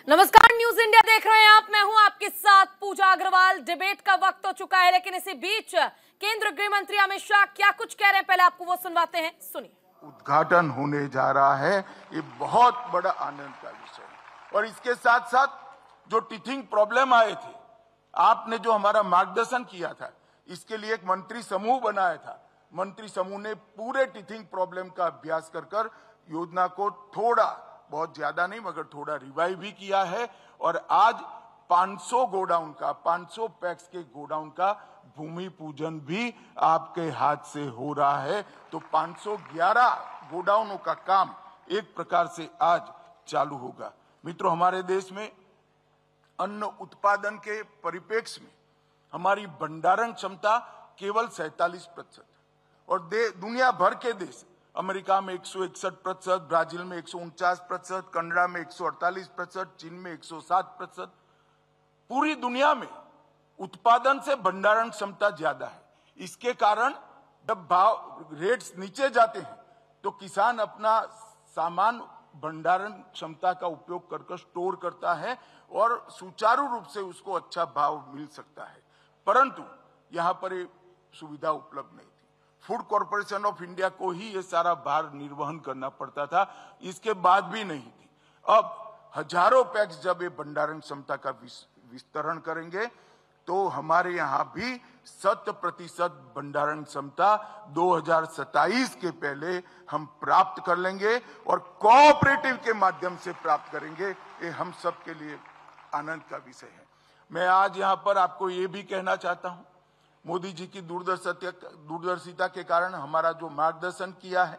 नमस्कार, news India देख रहे हैं आप। मैं हूं आपके साथ पूजा अग्रवाल। डिबेट का वक्त हो चुका है, लेकिन इसी बीच केंद्रीय गृह मंत्री अमित शाह क्या कुछ कह रहे हैं, पहले आपको वो सुनवाते हैं, सुनिए। उद्घाटन होने जा रहा है, ये बहुत बड़ा आनंद का विषय है। और इसके साथ साथ जो टीथिंग प्रॉब्लम आए थे, आपने जो हमारा मार्गदर्शन किया था, इसके लिए एक मंत्री समूह बनाया था। मंत्री समूह ने पूरे टीथिंग प्रॉब्लम का अभ्यास कर योजना को थोड़ा, बहुत ज्यादा नहीं मगर थोड़ा रिवाइव भी किया है। और आज 500 गोडाउन का, 500 पैक्स के गोडाउन का भूमि पूजन भी आपके हाथ से हो रहा है। तो 511 गोडाउनों का काम एक प्रकार से आज चालू होगा। मित्रों, हमारे देश में अन्न उत्पादन के परिप्रेक्ष्य में हमारी भंडारण क्षमता केवल 47% और दुनिया भर के देश, अमेरिका में 161%, ब्राजील में 149%, कनाडा में 148%, चीन में 107%, पूरी दुनिया में उत्पादन से भंडारण क्षमता ज्यादा है। इसके कारण जब भाव रेट्स नीचे जाते हैं तो किसान अपना सामान भंडारण क्षमता का उपयोग कर स्टोर करता है और सुचारू रूप से उसको अच्छा भाव मिल सकता है। परंतु यहां पर ये सुविधा उपलब्ध नहीं थी। फूड कॉर्पोरेशन ऑफ इंडिया को ही ये सारा भार निर्वहन करना पड़ता था, इसके बाद भी नहीं थी। अब हजारों पैक्स जब ये भंडारण क्षमता का विस्तरण करेंगे तो हमारे यहां भी 100% भंडारण क्षमता 2027 के पहले हम प्राप्त कर लेंगे और कोऑपरेटिव के माध्यम से प्राप्त करेंगे। ये हम सब के लिए आनंद का विषय है। मैं आज यहां पर आपको ये भी कहना चाहता हूं, मोदी जी की दूरदर्शिता के कारण हमारा जो मार्गदर्शन किया है,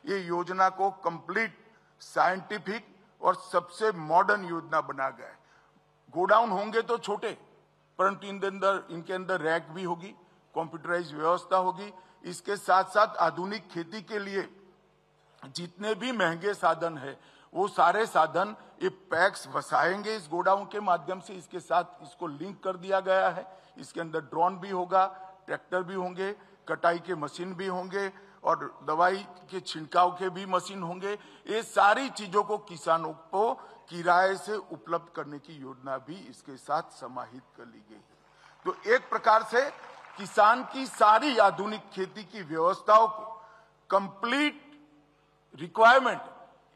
ये योजना को कंप्लीट साइंटिफिक और सबसे मॉडर्न योजना बना गया है। गोडाउन होंगे तो छोटे, परंतु इनके अंदर रैक भी होगी, कंप्यूटराइज व्यवस्था होगी। इसके साथ साथ आधुनिक खेती के लिए जितने भी महंगे साधन है, वो सारे साधन ये पैक्स बसाएंगे इस गोडाउन के माध्यम से। इसके साथ इसको लिंक कर दिया गया है। इसके अंदर ड्रोन भी होगा, ट्रैक्टर भी होंगे, कटाई के मशीन भी होंगे और दवाई के छिड़काव के भी मशीन होंगे। ये सारी चीजों को किसानों को किराए से उपलब्ध करने की योजना भी इसके साथ समाहित कर ली गई है। तो एक प्रकार से किसान की सारी आधुनिक खेती की व्यवस्थाओं को कंप्लीट रिक्वायरमेंट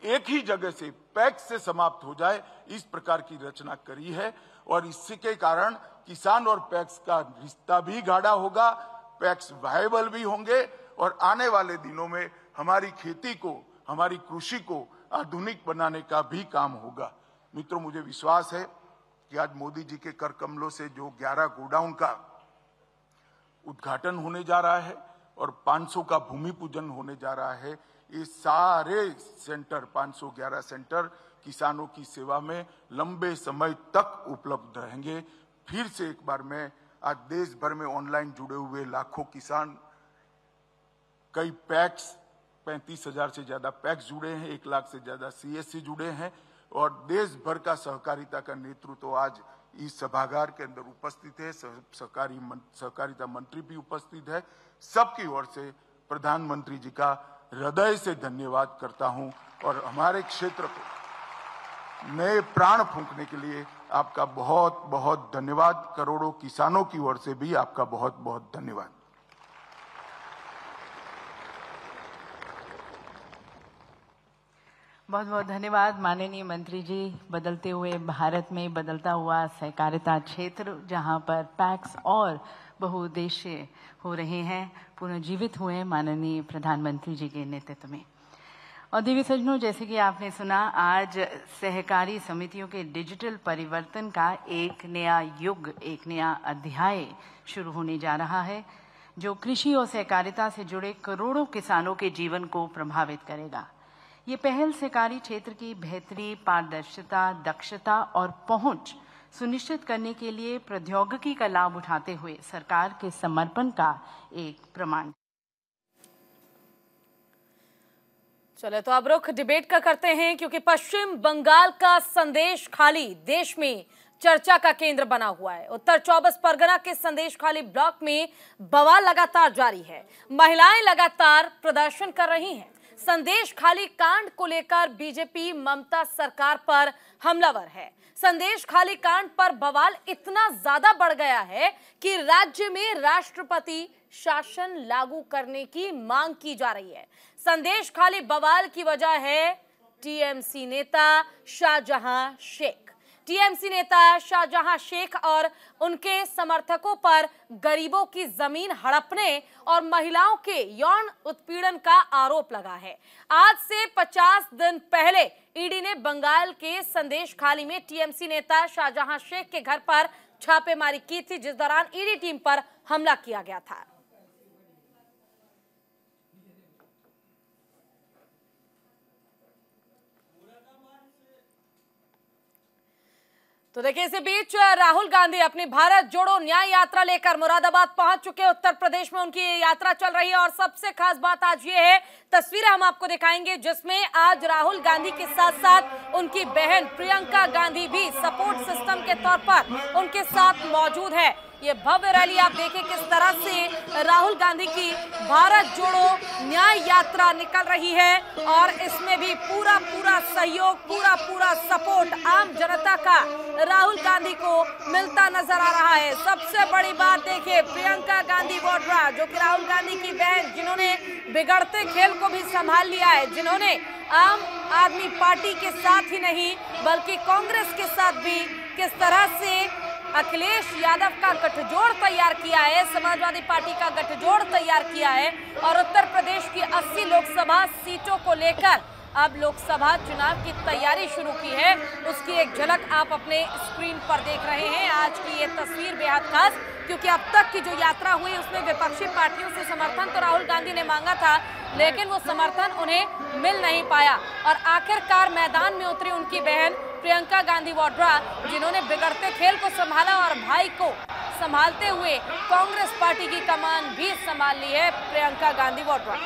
एक ही जगह से पैक्स से समाप्त हो जाए, इस प्रकार की रचना करी है। और इसके कारण किसान और पैक्स का रिश्ता भी गाढ़ा होगा, पैक्स वायबल भी होंगे और आने वाले दिनों में हमारी खेती को, हमारी कृषि को आधुनिक बनाने का भी काम होगा। मित्रों, मुझे विश्वास है कि आज मोदी जी के कर कमलों से जो 11 गोडाउन का उद्घाटन होने जा रहा है और 500 का भूमि पूजन होने जा रहा है, ये सारे सेंटर, 511 सेंटर किसानों की सेवा में लंबे समय तक उपलब्ध रहेंगे। फिर से एक बार मैं आज देश भर में ऑनलाइन जुड़े हुए लाखों किसान, कई पैक्स, 35,000 से ज्यादा पैक्स जुड़े हैं, 1 लाख से ज्यादा सीएससी जुड़े हैं और देश भर का सहकारिता का नेतृत्व आज इस सभागार के अंदर उपस्थित है। सहकारिता मंत्री भी उपस्थित है। सबकी ओर से प्रधानमंत्री जी का हृदय से धन्यवाद करता हूं और हमारे क्षेत्र को नए प्राण फूंकने के लिए आपका बहुत बहुत धन्यवाद। करोड़ों किसानों की ओर से भी आपका बहुत बहुत धन्यवाद। बहुत बहुत धन्यवाद माननीय मंत्री जी। बदलते हुए भारत में बदलता हुआ सहकारिता क्षेत्र, जहां पर पैक्स और बहुउद्देश्य हो रहे हैं, पुनर्जीवित हुए माननीय प्रधानमंत्री जी के नेतृत्व में। और देवी सज्जनों, जैसे कि आपने सुना, आज सहकारी समितियों के डिजिटल परिवर्तन का एक नया युग, एक नया अध्याय शुरू होने जा रहा है, जो कृषि और सहकारिता से जुड़े करोड़ों किसानों के जीवन को प्रभावित करेगा। ये पहल सहकारी क्षेत्र की बेहतरी, पारदर्शिता, दक्षता और पहुंच सुनिश्चित करने के लिए प्रौद्योगिकी का लाभ उठाते हुए सरकार के समर्पण का एक प्रमाण। चले तो अब रुख डिबेट का करते हैं, क्योंकि पश्चिम बंगाल का संदेश खाली देश में चर्चा का केंद्र बना हुआ है। उत्तर 24 परगना के संदेश खाली ब्लॉक में बवाल लगातार जारी है। महिलाएं लगातार प्रदर्शन कर रही हैं। संदेश खाली कांड को लेकर बीजेपी ममता सरकार पर हमलावर है। संदेश खाली कांड पर बवाल इतना ज्यादा बढ़ गया है कि राज्य में राष्ट्रपति शासन लागू करने की मांग की जा रही है। संदेश खाली बवाल की वजह है टीएमसी नेता शाहजहां शेख। टीएमसी नेता शाहजहां शेख और उनके समर्थकों पर गरीबों की जमीन हड़पने और महिलाओं के यौन उत्पीड़न का आरोप लगा है। आज से 50 दिन पहले ईडी ने बंगाल के संदेश खाली में टीएमसी नेता शाहजहां शेख के घर पर छापेमारी की थी, जिस दौरान ईडी टीम पर हमला किया गया था। तो देखिए, इसी बीच राहुल गांधी अपनी भारत जोड़ो न्याय यात्रा लेकर मुरादाबाद पहुंच चुके हैं। उत्तर प्रदेश में उनकी यात्रा चल रही है और सबसे खास बात आज ये है, तस्वीरें हम आपको दिखाएंगे जिसमें आज राहुल गांधी के साथ साथ उनकी बहन प्रियंका गांधी भी सपोर्ट सिस्टम के तौर पर उनके साथ मौजूद है। ये भव्य रैली आप देखें किस तरह से राहुल गांधी की भारत जोड़ो न्याय यात्रा निकल रही है और इसमें भी पूरा सहयोग, पूरा सपोर्ट आम जनता का राहुल गांधी को मिलता नजर आ रहा है। सबसे बड़ी बात देखिए, प्रियंका गांधी वाड्रा जो कि राहुल गांधी की बहन, जिन्होंने बिगड़ते खेल को भी संभाल लिया है, जिन्होंने आम आदमी पार्टी के साथ ही नहीं बल्कि कांग्रेस के साथ भी किस तरह से अखिलेश यादव का गठजोड़ तैयार किया है, समाजवादी पार्टी का गठजोड़ तैयार किया है और उत्तर प्रदेश की 80 लोकसभा सीटों को लेकर अब लोकसभा चुनाव की तैयारी शुरू की है। उसकी एक झलक आप अपने स्क्रीन पर देख रहे हैं। आज की ये तस्वीर बेहद खास, क्योंकि अब तक की जो यात्रा हुई उसमें विपक्षी पार्टियों से समर्थन तो राहुल गांधी ने मांगा था, लेकिन वो समर्थन उन्हें मिल नहीं पाया और आखिरकार मैदान में उतरी उनकी बहन प्रियंका गांधी वाड्रा, जिन्होंने बिगड़ते खेल को संभाला और भाई को संभालते हुए कांग्रेस पार्टी की कमान भी संभाल ली है प्रियंका गांधी वाड्रा।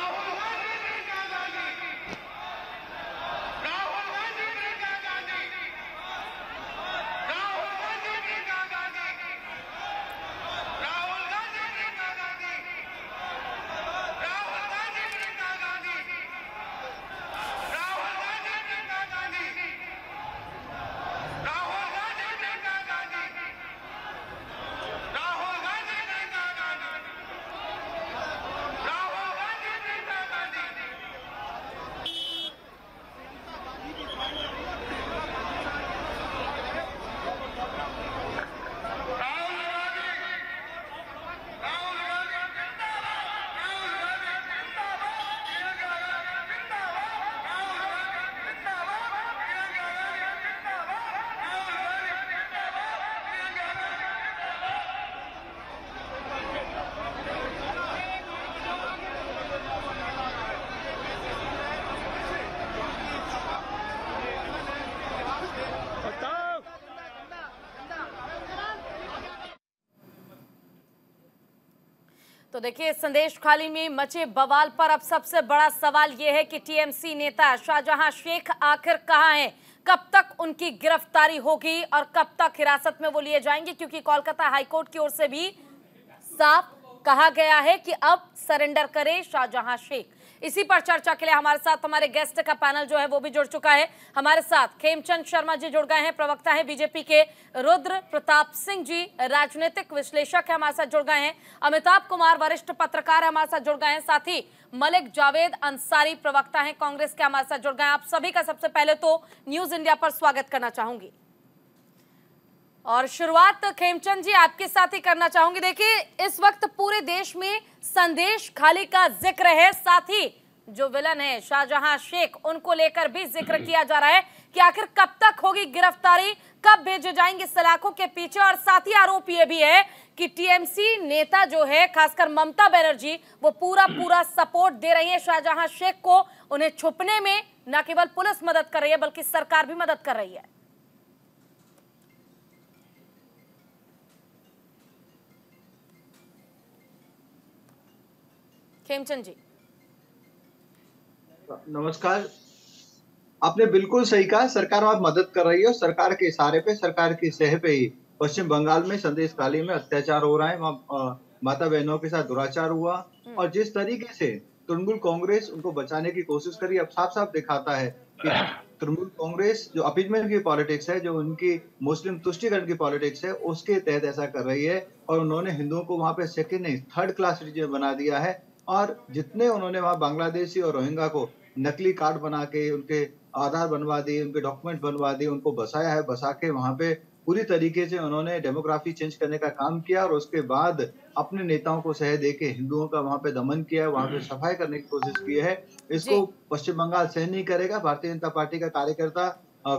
तो देखिए, संदेश खाली में मचे बवाल पर अब सबसे बड़ा सवाल यह है कि टीएमसी नेता शाहजहां शेख आखिर कहां हैं, कब तक उनकी गिरफ्तारी होगी और कब तक हिरासत में वो लिए जाएंगे, क्योंकि कोलकाता हाईकोर्ट की ओर से भी साफ कहा गया है कि अब सरेंडर करे शाहजहां शेख। इसी पर चर्चा के लिए हमारे साथ हमारे गेस्ट का पैनल जो है वो भी जुड़ चुका है। हमारे साथ खेमचंद शर्मा जी जुड़ गए हैं, प्रवक्ता हैं बीजेपी के। रुद्र प्रताप सिंह जी राजनीतिक विश्लेषक है, हमारे साथ जुड़ गए हैं। अमिताभ कुमार वरिष्ठ पत्रकार है, हमारे साथ जुड़ गए हैं। साथ ही मलिक जावेद अंसारी प्रवक्ता हैं कांग्रेस के, हमारे साथ जुड़ गए हैं। आप सभी का सबसे पहले तो न्यूज इंडिया पर स्वागत करना चाहूंगी और शुरुआत खेमचंद जी आपके साथ ही करना चाहूंगी। देखिए, इस वक्त पूरे देश में संदेश खाली का जिक्र है, साथ ही जो विलन है शाहजहां शेख उनको लेकर भी जिक्र किया जा रहा है कि आखिर कब तक होगी गिरफ्तारी, कब भेजे जाएंगे सलाखों के पीछे। और साथ ही आरोप यह भी है कि टीएमसी नेता जो है, खासकर ममता बनर्जी, वो पूरा सपोर्ट दे रही है शाहजहां शेख को। उन्हें छुपने में न केवल पुलिस मदद कर रही है बल्कि सरकार भी मदद कर रही है। खेमचंद जी नमस्कार। आपने बिल्कुल सही कहा, सरकार वहां मदद कर रही है और सरकार के इशारे पे, सरकार की सह पे ही पश्चिम बंगाल में संदेश खाली में अत्याचार हो रहा है। वहाँ माता बहनों के साथ दुराचार हुआ और जिस तरीके से तृणमूल कांग्रेस उनको बचाने की कोशिश करी। अब साफ साफ दिखाता है कि तृणमूल कांग्रेस जो अपीजमेंट की पॉलिटिक्स है, जो उनकी मुस्लिम तुष्टिकरण की पॉलिटिक्स है, उसके तहत ऐसा कर रही है। और उन्होंने हिंदुओं को वहां पे सेकंड नहीं, थर्ड क्लास सिटीजन बना दिया है। और जितने उन्होंने वहां बांग्लादेशी और रोहिंग्या को नकली कार्ड बना के उनके आधार बनवा दिए, उनके डॉक्यूमेंट बनवा दिए, उनको बसाया है, बसा के वहां पे पूरी तरीके से उन्होंने डेमोग्राफी चेंज करने का काम किया। और उसके बाद अपने नेताओं को सह देके हिंदुओं का वहां पे दमन किया है, वहां पे सफाई करने की कोशिश की है। इसको जी पश्चिम बंगाल सहन नहीं करेगा। भारतीय जनता पार्टी का कार्यकर्ता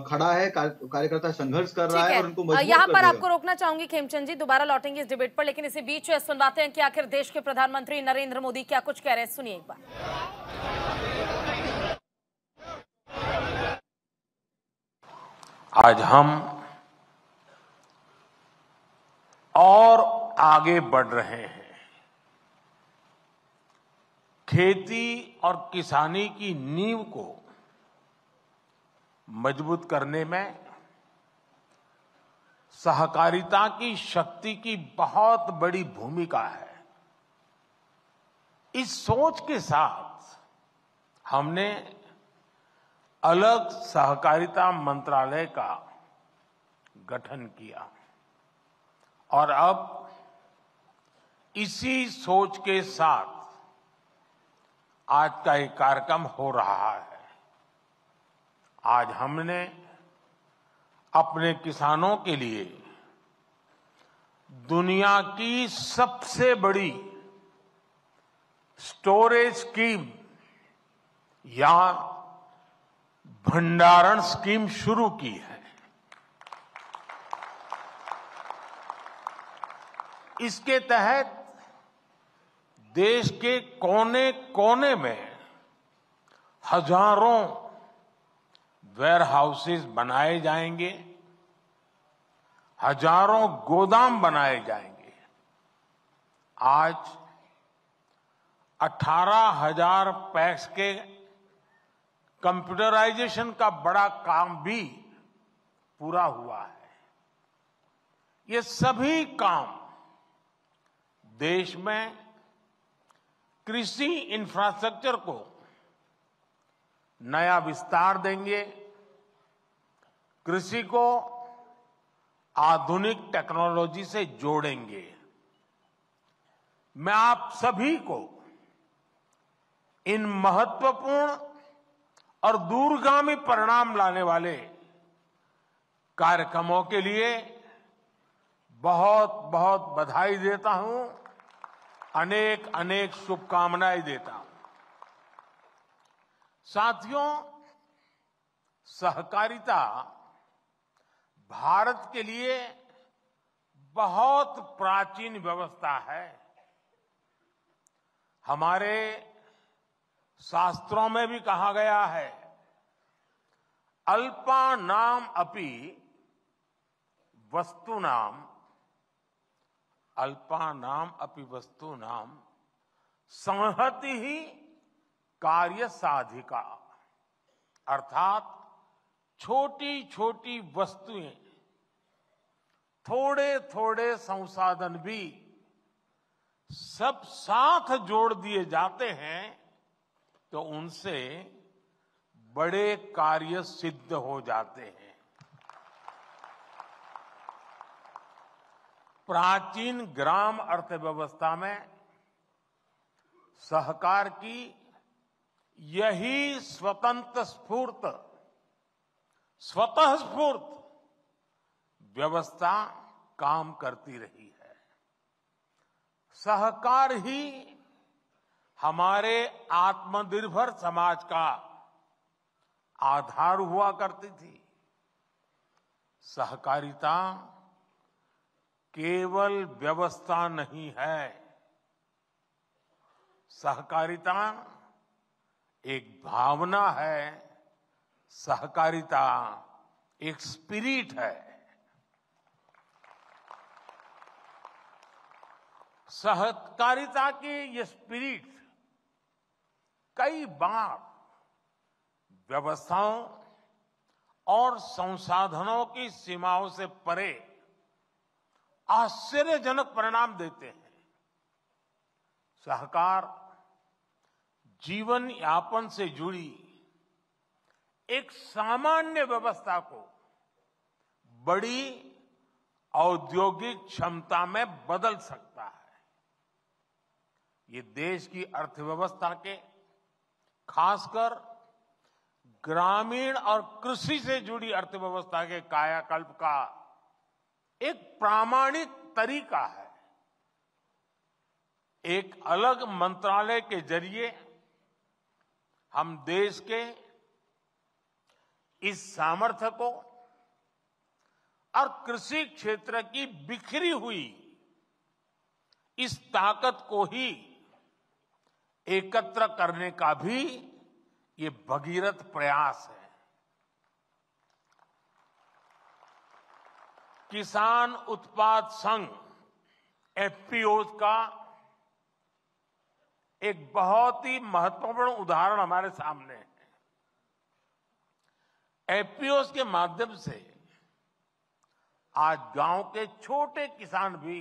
खड़ा है, कार्यकर्ता संघर्ष कर रहा ठीक है है। और उनको मजबूर यहाँ कर पर देगा। आपको रोकना चाहूंगी खेमचंद जी, दोबारा लौटेंगे इस डिबेट पर, लेकिन इसी बीच सुनवाते हैं कि आखिर देश के प्रधानमंत्री नरेंद्र मोदी क्या कुछ कह रहे हैं। सुनिए एक बार। आज हम और आगे बढ़ रहे हैं। खेती और किसानी की नींव को मजबूत करने में सहकारिता की शक्ति की बहुत बड़ी भूमिका है। इस सोच के साथ हमने अलग सहकारिता मंत्रालय का गठन किया और अब इसी सोच के साथ आज का एक कार्यक्रम हो रहा है। आज हमने अपने किसानों के लिए दुनिया की सबसे बड़ी स्टोरेज स्कीम या भंडारण स्कीम शुरू की है। इसके तहत देश के कोने कोने में हजारों वेयर हाउसेज बनाए जाएंगे, हजारों गोदाम बनाए जाएंगे। आज 18,000 पैक्स के कंप्यूटराइजेशन का बड़ा काम भी पूरा हुआ है। ये सभी काम देश में कृषि इंफ्रास्ट्रक्चर को नया विस्तार देंगे, कृषि को आधुनिक टेक्नोलॉजी से जोड़ेंगे। मैं आप सभी को इन महत्वपूर्ण और दूरगामी परिणाम लाने वाले कार्यक्रमों के लिए बहुत बहुत बधाई देता हूं, अनेक अनेक शुभकामनाएं देता हूं। साथियों, सहकारिता भारत के लिए बहुत प्राचीन व्यवस्था है। हमारे शास्त्रों में भी कहा गया है, अल्पानाम अपि वस्तूनाम, अल्पानाम अपि वस्तूनाम संहति ही कार्य साधिका। अर्थात छोटी छोटी वस्तुएं, थोड़े थोड़े संसाधन भी सब साथ जोड़ दिए जाते हैं तो उनसे बड़े कार्य सिद्ध हो जाते हैं। प्राचीन ग्राम अर्थव्यवस्था में सहकार की यही स्वतः स्फूर्त व्यवस्था काम करती रही है। सहकार ही हमारे आत्मनिर्भर समाज का आधार हुआ करती थी। सहकारिता केवल व्यवस्था नहीं है, सहकारिता एक भावना है, सहकारिता एक स्पिरिट है। सहकारिता की ये स्पिरिट कई बार व्यवस्थाओं और संसाधनों की सीमाओं से परे आश्चर्यजनक परिणाम देते हैं। सहकार जीवन यापन से जुड़ी एक सामान्य व्यवस्था को बड़ी औद्योगिक क्षमता में बदल सकता है। ये देश की अर्थव्यवस्था के, खासकर ग्रामीण और कृषि से जुड़ी अर्थव्यवस्था के कायाकल्प का एक प्रामाणिक तरीका है। एक अलग मंत्रालय के जरिए हम देश के इस सामर्थ्य को और कृषि क्षेत्र की बिखरी हुई इस ताकत को ही एकत्र करने का भी ये भगीरथ प्रयास है। किसान उत्पाद संघ एफपीओ का एक बहुत ही महत्वपूर्ण उदाहरण हमारे सामने है। एफपीओ के माध्यम से आज गांव के छोटे किसान भी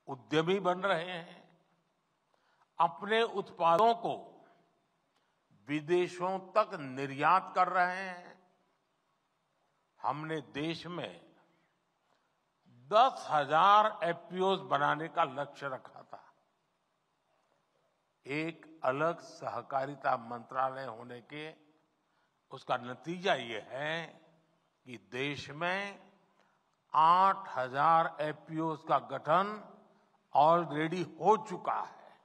उद्यमी बन रहे हैं, अपने उत्पादों को विदेशों तक निर्यात कर रहे हैं। हमने देश में 10,000 एफपीओ बनाने का लक्ष्य रखा था। एक अलग सहकारिता मंत्रालय होने के उसका नतीजा ये है कि देश में 8,000 एफपीओ का गठन ऑलरेडी हो चुका है,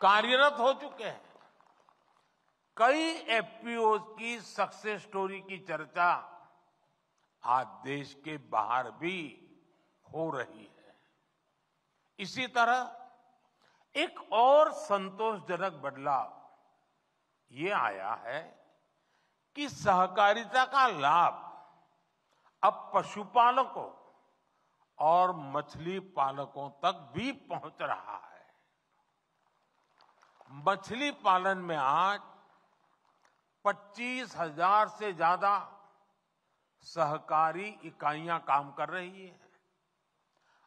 कार्यरत हो चुके हैं। कई एफपीओ की सक्सेस स्टोरी की चर्चा आज देश के बाहर भी हो रही है। इसी तरह एक और संतोषजनक बदलाव ये आया है कि सहकारिता का लाभ अब पशुपालकों और मछली पालकों तक भी पहुंच रहा है। मछली पालन में आज 25,000 से ज्यादा सहकारी इकाइयां काम कर रही हैं।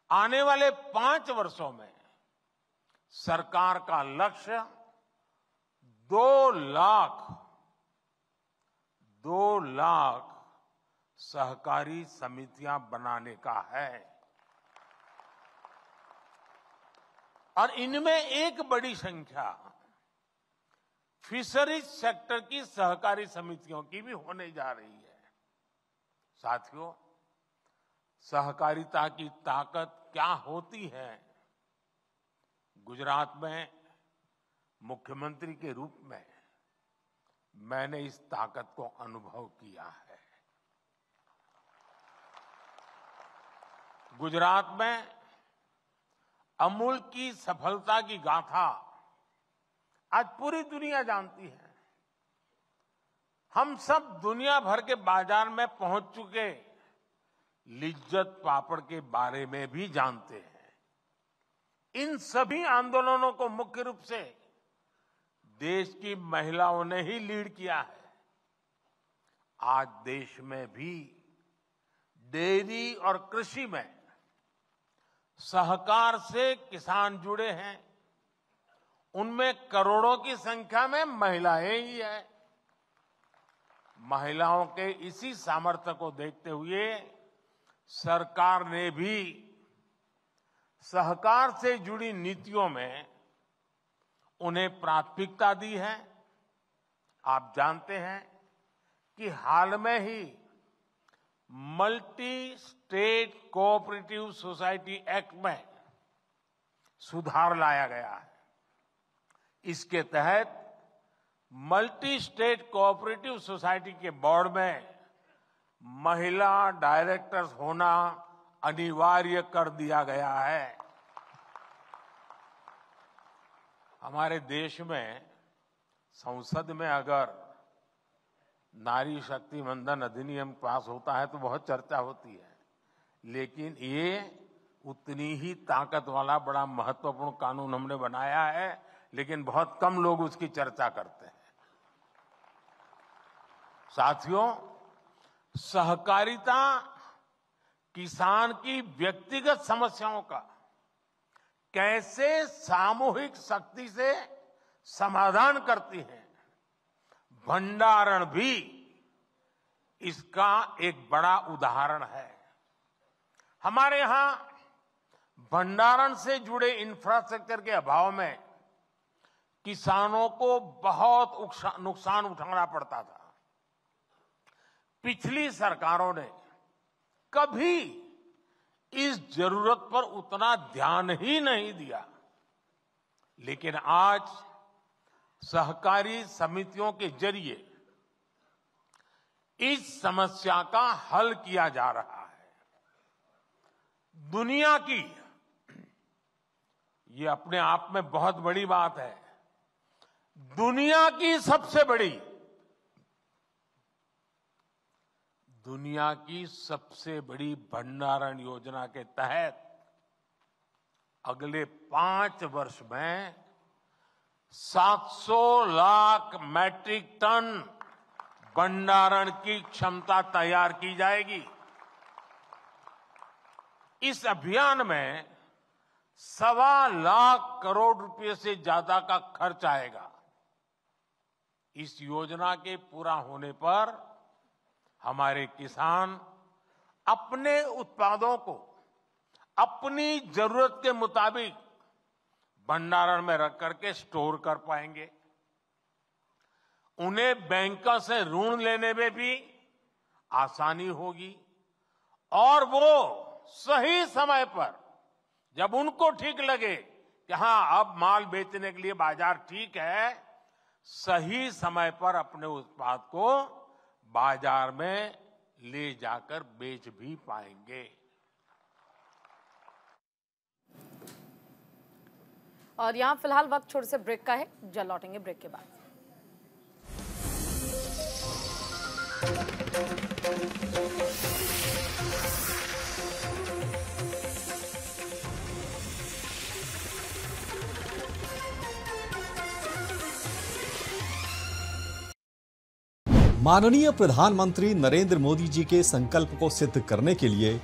आने वाले 5 वर्षों में सरकार का लक्ष्य 2 लाख सहकारी समितियां बनाने का है और इनमें एक बड़ी संख्या फिशरीज सेक्टर की सहकारी समितियों की भी होने जा रही है। साथियों, सहकारिता की ताकत क्या होती है? गुजरात में मुख्यमंत्री के रूप में मैंने इस ताकत को अनुभव किया है। गुजरात में अमूल की सफलता की गाथा आज पूरी दुनिया जानती है। हम सब दुनिया भर के बाजार में पहुंच चुके लिज्जत पापड़ के बारे में भी जानते हैं। इन सभी आंदोलनों को मुख्य रूप से देश की महिलाओं ने ही लीड किया है। आज देश में भी डेयरी और कृषि में सहकार से किसान जुड़े हैं। उनमें करोड़ों की संख्या में महिलाएं ही हैं। महिलाओं के इसी सामर्थ्य को देखते हुए सरकार ने भी सहकार से जुड़ी नीतियों में उन्हें प्राथमिकता दी है। आप जानते हैं कि हाल में ही multi state cooperative society act में सुधार लाया गया है। इसके तहत मल्टी स्टेट कोऑपरेटिव सोसाइटी के बोर्ड में महिला डायरेक्टर्स होना अनिवार्य कर दिया गया है। हमारे देश में संसद में अगर नारी शक्ति वंदन अधिनियम पास होता है तो बहुत चर्चा होती है, लेकिन ये उतनी ही ताकत वाला बड़ा महत्वपूर्ण कानून हमने बनाया है, लेकिन बहुत कम लोग उसकी चर्चा करते हैं। साथियों, सहकारिता किसान की व्यक्तिगत समस्याओं का कैसे सामूहिक शक्ति से समाधान करती हैं, भंडारण भी इसका एक बड़ा उदाहरण है। हमारे यहां भंडारण से जुड़े इंफ्रास्ट्रक्चर के अभाव में किसानों को बहुत नुकसान उठाना पड़ता था। पिछली सरकारों ने कभी इस जरूरत पर उतना ध्यान ही नहीं दिया, लेकिन आज सहकारी समितियों के जरिए इस समस्या का हल किया जा रहा है। दुनिया की, ये अपने आप में बहुत बड़ी बात है, दुनिया की सबसे बड़ी भंडारण योजना के तहत अगले 5 वर्ष में 700 लाख मैट्रिक टन भंडारण की क्षमता तैयार की जाएगी। इस अभियान में 1.25 लाख करोड़ रुपए से ज्यादा का खर्च आएगा। इस योजना के पूरा होने पर हमारे किसान अपने उत्पादों को अपनी जरूरत के मुताबिक भंडारण में रख करके स्टोर कर पाएंगे। उन्हें बैंकों से ऋण लेने में भी आसानी होगी और वो सही समय पर, जब उनको ठीक लगे कि हां अब माल बेचने के लिए बाजार ठीक है, सही समय पर अपने उत्पाद को बाजार में ले जाकर बेच भी पाएंगे। और यहां फिलहाल वक्त छोटे से ब्रेक का है, जल्द लौटेंगे ब्रेक के बाद। माननीय प्रधानमंत्री नरेंद्र मोदी जी के संकल्प को सिद्ध करने के लिए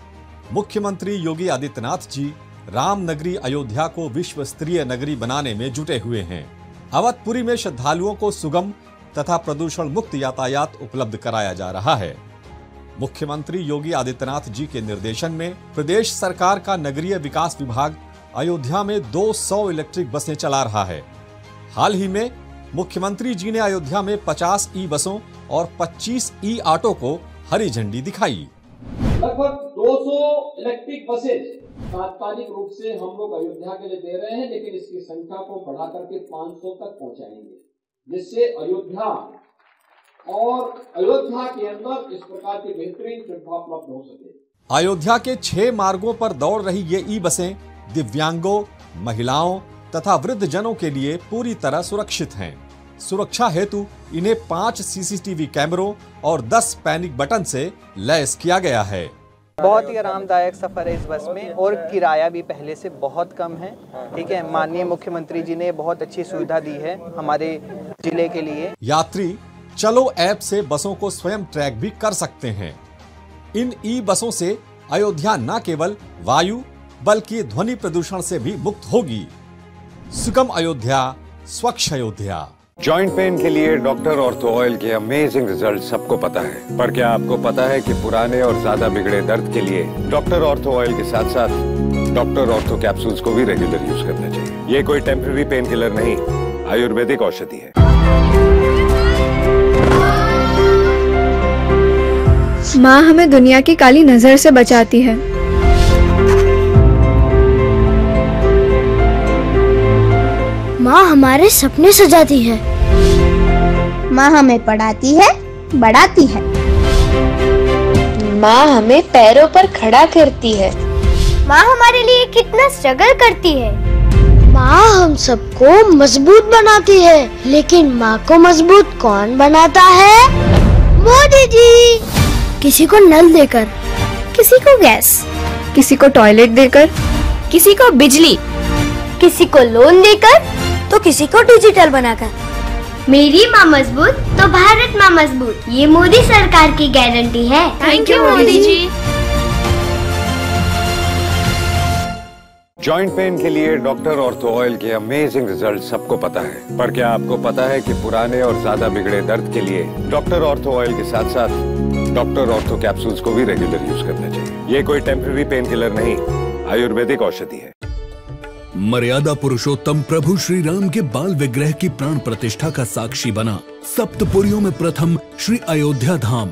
मुख्यमंत्री योगी आदित्यनाथ जी राम नगरी अयोध्या को विश्व स्तरीय नगरी बनाने में जुटे हुए हैं। अवधपुरी में श्रद्धालुओं को सुगम तथा प्रदूषण मुक्त यातायात उपलब्ध कराया जा रहा है। मुख्यमंत्री योगी आदित्यनाथ जी के निर्देशन में प्रदेश सरकार का नगरीय विकास विभाग अयोध्या में 200 इलेक्ट्रिक बसें चला रहा है। हाल ही में मुख्यमंत्री जी ने अयोध्या में 50 ई बसों और 25 ई ऑटो को हरी झंडी दिखाई। लगभग 200 इलेक्ट्रिक बसेज तात्कालिक रूप से हम लोग अयोध्या के लिए दे रहे हैं, लेकिन इसकी संख्या को बढ़ा करके 500 तक पहुंचाएंगे, जिससे अयोध्या और अयोध्या के अंदर इस प्रकार की बेहतरीन सुविधा उपलब्ध हो सके। अयोध्या के 6 मार्गों पर दौड़ रही ये ई बसें दिव्यांगों, महिलाओं तथा वृद्ध जनों के लिए पूरी तरह सुरक्षित हैं। सुरक्षा हेतु इन्हें 5 सीसीटीवी कैमरों और 10 पैनिक बटन से लैस किया गया है। बहुत ही आरामदायक सफर है इस बस में और किराया भी पहले से बहुत कम है। ठीक है, माननीय मुख्यमंत्री जी ने बहुत अच्छी सुविधा दी है हमारे जिले के लिए। यात्री चलो ऐप से बसों को स्वयं ट्रैक भी कर सकते हैं। इन ई बसों से अयोध्या न केवल वायु बल्कि ध्वनि प्रदूषण से भी मुक्त होगी। सुगम अयोध्या, स्वच्छ अयोध्या। जॉइंट पेन के लिए डॉक्टर ऑर्थो ऑयल के अमेजिंग रिजल्ट सबको पता है, पर क्या आपको पता है कि पुराने और ज्यादा बिगड़े दर्द के लिए डॉक्टर ऑर्थो ऑयल के साथ साथ डॉक्टर ऑर्थो कैप्सूल्स को भी रेगुलर यूज करना चाहिए। ये कोई टेम्पररी पेन किलर नहीं, आयुर्वेदिक औषधि है। माँ हमें दुनिया की काली नजर से बचाती है। माँ हमारे सपने सजाती है। माँ हमें पढ़ाती है, बढ़ाती है। माँ हमें पैरों पर खड़ा करती है। माँ हमारे लिए कितना स्ट्रगल करती है। माँ हम सबको मजबूत बनाती है, लेकिन माँ को मजबूत कौन बनाता है? मोदी जी। किसी को नल देकर, किसी को गैस, किसी को टॉयलेट देकर, किसी को बिजली, किसी को लोन देकर, तो किसी को डिजिटल बनाकर। मेरी माँ मजबूत तो भारत माँ मजबूत, ये मोदी सरकार की गारंटी है। Thank you Modi ji. Joint pain के लिए डॉक्टर ऑर्थो ऑयल के अमेजिंग रिजल्ट सबको पता है, पर क्या आपको पता है कि पुराने और ज्यादा बिगड़े दर्द के लिए डॉक्टर ऑर्थो ऑयल के साथ साथ डॉक्टर ऑर्थो कैप्सूल्स को भी रेगुलर यूज करना चाहिए। ये कोई टेम्पररी पेन किलर नहीं, आयुर्वेदिक औषधि है। मर्यादा पुरुषोत्तम प्रभु श्री राम के बाल विग्रह की प्राण प्रतिष्ठा का साक्षी बना सप्तपुरियों में प्रथम श्री अयोध्या धाम।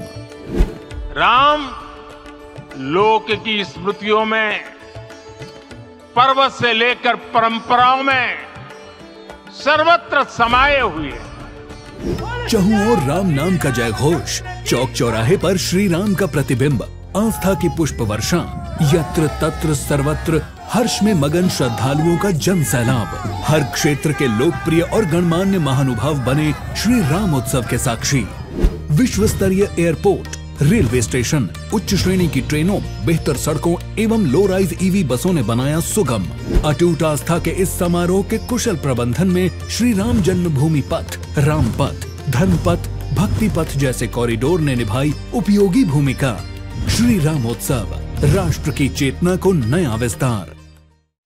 राम लोक की स्मृतियों में, पर्व से लेकर परंपराओं में सर्वत्र समाये हुए। चहुं ओर राम नाम का जय घोष, चौक चौराहे पर श्री राम का प्रतिबिंब, आस्था की पुष्प वर्षा, यत्र तत्र सर्वत्र हर्ष में मगन श्रद्धालुओं का जन सैलाब। हर क्षेत्र के लोकप्रिय और गणमान्य महानुभाव बने श्री राम उत्सव के साक्षी। विश्व स्तरीय एयरपोर्ट, रेलवे स्टेशन, उच्च श्रेणी की ट्रेनों, बेहतर सड़कों एवं लो राइज ईवी बसों ने बनाया सुगम। अटूट आस्था के इस समारोह के कुशल प्रबंधन में श्री राम जन्मभूमि पथ, राम पथ, धर्म पथ, भक्ति पथ जैसे कॉरिडोर ने निभाई उपयोगी भूमिका। श्री राम उत्सव, राष्ट्र की चेतना को नया विस्तार।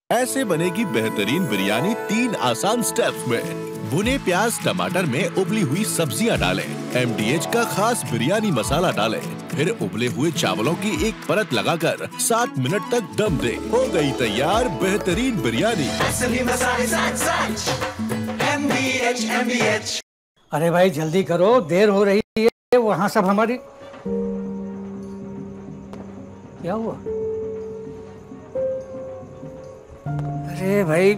ऐसे बनेगी बेहतरीन बिरयानी 3 आसान स्टेप्स में। भुने प्याज टमाटर में उबली हुई सब्जियां डालें, MDH का खास बिरयानी मसाला डालें, फिर उबले हुए चावलों की एक परत लगाकर 7 मिनट तक दम दें। हो गई तैयार बेहतरीन बिरयानी। MDH। अरे भाई जल्दी करो, देर हो रही है। वहाँ सब हमारी क्या हुआ? अरे भाई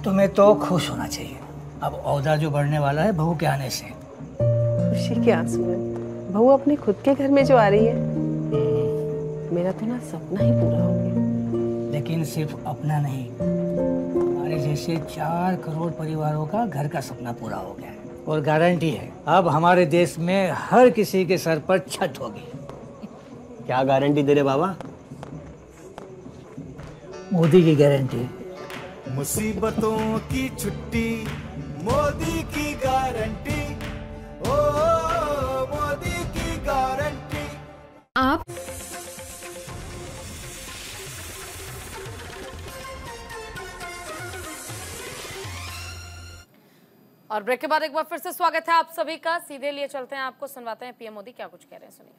तुम्हें तो खुश होना चाहिए, अब औदा जो बढ़ने वाला है बहू के आने से। खुशी के आंसू है, बहू अपने खुद के घर में जो आ रही है। मेरा तो ना सपना ही पूरा हो गया। लेकिन सिर्फ अपना नहीं, हमारे जैसे 4 करोड़ परिवारों का घर का सपना पूरा हो गया है। और गारंटी है अब हमारे देश में हर किसी के सर पर छत होगी। क्या गारंटी दे रहे बाबा? मोदी की गारंटी। मुसीबतों की छुट्टी, मोदी की गारंटी, ओ मोदी की गारंटी। आप और ब्रेक के बाद एक बार फिर से स्वागत है आप सभी का। सीधे लिए चलते हैं, आपको सुनवाते हैं पीएम मोदी क्या कुछ कह रहे हैं, सुनिए।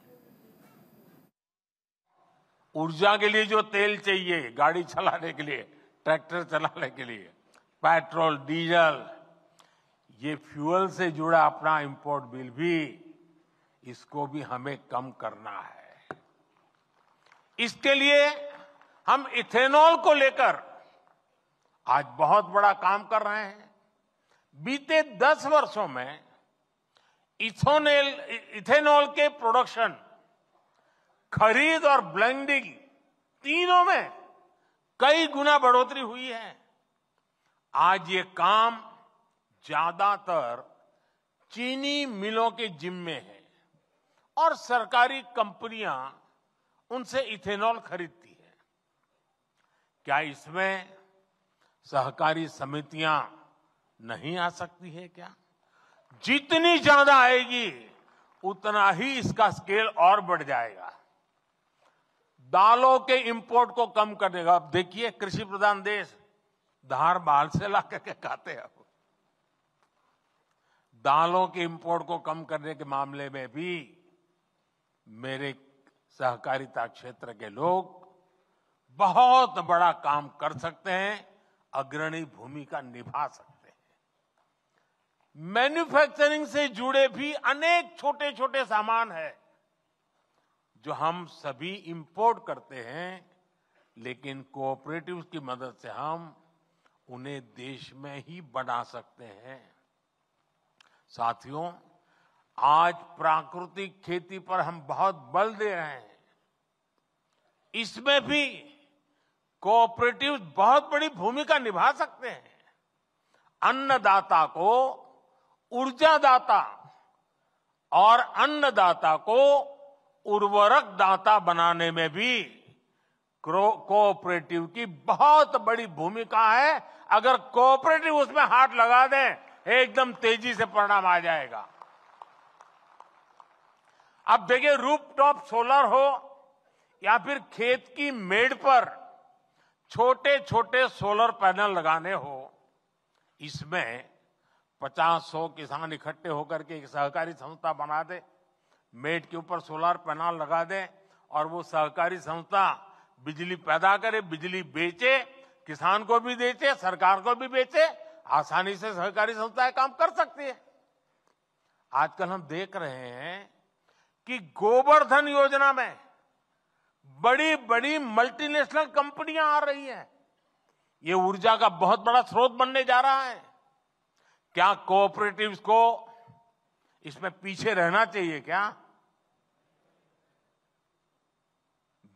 ऊर्जा के लिए जो तेल चाहिए, गाड़ी चलाने के लिए, ट्रैक्टर चलाने के लिए, पेट्रोल, डीजल, ये फ्यूल से जुड़ा अपना इंपोर्ट बिल भी, इसको भी हमें कम करना है। इसके लिए हम इथेनॉल को लेकर आज बहुत बड़ा काम कर रहे हैं। बीते 10 वर्षों में इथेनॉल के प्रोडक्शन, खरीद और ब्लेंडिंग तीनों में कई गुना बढ़ोतरी हुई है। आज ये काम ज्यादातर चीनी मिलों के जिम्मे है और सरकारी कंपनियां उनसे इथेनॉल खरीदती है। क्या इसमें सहकारी समितियां नहीं आ सकती है क्या? जितनी ज्यादा आएगी उतना ही इसका स्केल और बढ़ जाएगा। दालों के इंपोर्ट को कम करने का, अब देखिए कृषि प्रधान देश, धार बाल से ला करके खाते हैं। दालों के इंपोर्ट को कम करने के मामले में भी मेरे सहकारिता क्षेत्र के लोग बहुत बड़ा काम कर सकते हैं, अग्रणी भूमिका निभा सकते हैं। मैन्युफैक्चरिंग से जुड़े भी अनेक छोटे छोटे सामान है जो हम सभी इंपोर्ट करते हैं, लेकिन कोऑपरेटिव्स की मदद से हम उन्हें देश में ही बना सकते हैं। साथियों, आज प्राकृतिक खेती पर हम बहुत बल दे रहे हैं। इसमें भी कोऑपरेटिव्स बहुत बड़ी भूमिका निभा सकते हैं। अन्नदाता को ऊर्जादाता और अन्नदाता को उर्वरक दाता बनाने में भी कोऑपरेटिव की बहुत बड़ी भूमिका है। अगर कोऑपरेटिव उसमें हाथ लगा दें, एकदम तेजी से परिणाम आ जाएगा। अब देखिए, रूफटॉप सोलर हो या फिर खेत की मेड़ पर छोटे छोटे सोलर पैनल लगाने हो, इसमें 50-100 किसान इकट्ठे होकर के एक सहकारी संस्था बना दे, मेट के ऊपर सोलर पैनल लगा दे और वो सहकारी संस्था बिजली पैदा करे, बिजली बेचे, किसान को भी बेचे, सरकार को भी बेचे, आसानी से सहकारी संस्थाएं काम कर सकती है। आजकल हम देख रहे हैं कि गोवर्धन योजना में बड़ी बड़ी मल्टीनेशनल कंपनियां आ रही हैं। ये ऊर्जा का बहुत बड़ा स्रोत बनने जा रहा है। क्या कोऑपरेटिव्स को इसमें पीछे रहना चाहिए क्या?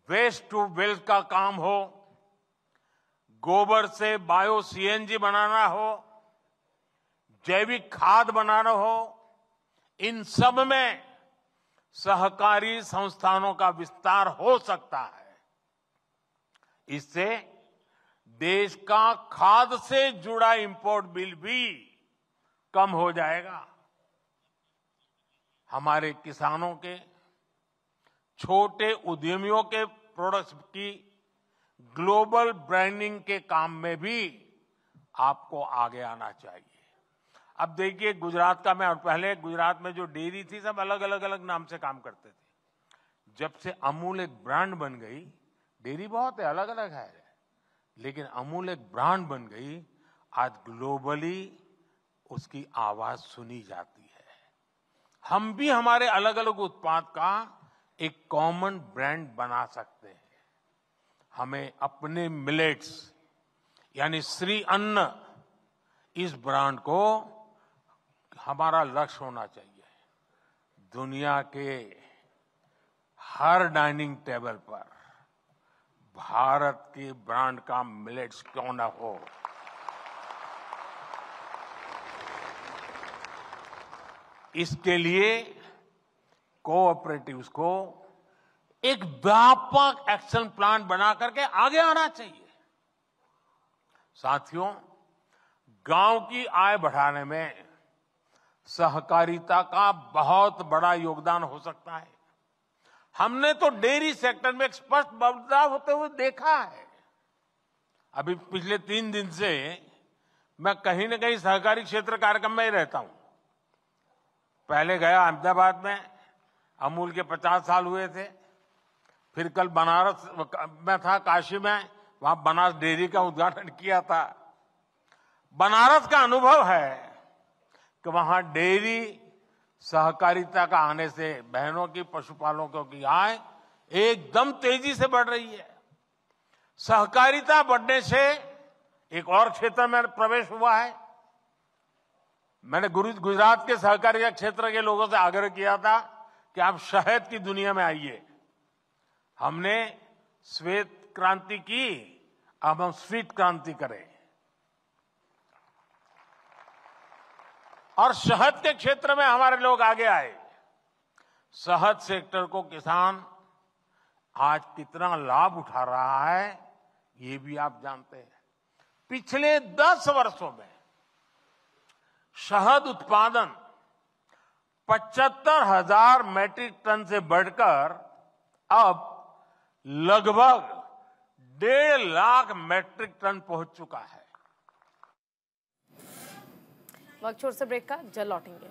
वेस्ट टू वेल्थ का काम हो, गोबर से बायो सीएनजी बनाना हो, जैविक खाद बनाना हो, इन सब में सहकारी संस्थानों का विस्तार हो सकता है। इससे देश का खाद से जुड़ा इंपोर्ट बिल भी कम हो जाएगा। हमारे किसानों के, छोटे उद्यमियों के प्रोडक्ट्स की ग्लोबल ब्रांडिंग के काम में भी आपको आगे आना चाहिए। अब देखिए गुजरात का, मैं और पहले गुजरात में जो डेयरी थी सब अलग अलग नाम से काम करते थे। जब से अमूल एक ब्रांड बन गई, डेयरी बहुत है, अलग अलग है, लेकिन अमूल एक ब्रांड बन गई, आज ग्लोबली उसकी आवाज सुनी जाती है। हम भी हमारे अलग अलग उत्पाद का एक कॉमन ब्रांड बना सकते हैं। हमें अपने मिलेट्स यानी श्री अन्न, इस ब्रांड को हमारा लक्ष्य होना चाहिए। दुनिया के हर डाइनिंग टेबल पर भारत के ब्रांड का मिलेट्स क्यों ना हो। इसके लिए कोऑपरेटिव्स को एक व्यापक एक्शन प्लान बना करके आगे आना चाहिए। साथियों, गांव की आय बढ़ाने में सहकारिता का बहुत बड़ा योगदान हो सकता है। हमने तो डेयरी सेक्टर में एक स्पष्ट बदलाव होते हुए देखा है। अभी पिछले 3 दिन से मैं कहीं न कहीं सहकारी क्षेत्र कार्यक्रम में ही रहता हूं। पहले गया अहमदाबाद में, अमूल के 50 साल हुए थे। फिर कल बनारस में था, काशी में, वहां बनारस डेयरी का उद्घाटन किया था। बनारस का अनुभव है कि वहां डेयरी सहकारिता का आने से बहनों की, पशुपालकों की आय एकदम तेजी से बढ़ रही है। सहकारिता बढ़ने से एक और क्षेत्र में प्रवेश हुआ है। मैंने गुजरात के सहकारिता क्षेत्र के लोगों से आग्रह किया था कि आप शहद की दुनिया में आइए। हमने श्वेत क्रांति की, अब हम स्वीट क्रांति करें। और शहद के क्षेत्र में हमारे लोग आगे आए। शहद सेक्टर को किसान आज कितना लाभ उठा रहा है, ये भी आप जानते हैं। पिछले 10 वर्षों में शहद उत्पादन 75,000 मैट्रिक टन से बढ़कर अब लगभग 1.5 लाख मैट्रिक टन पहुंच चुका है। वक्त छोड़ से ब्रेक का, जल्द लौटेंगे।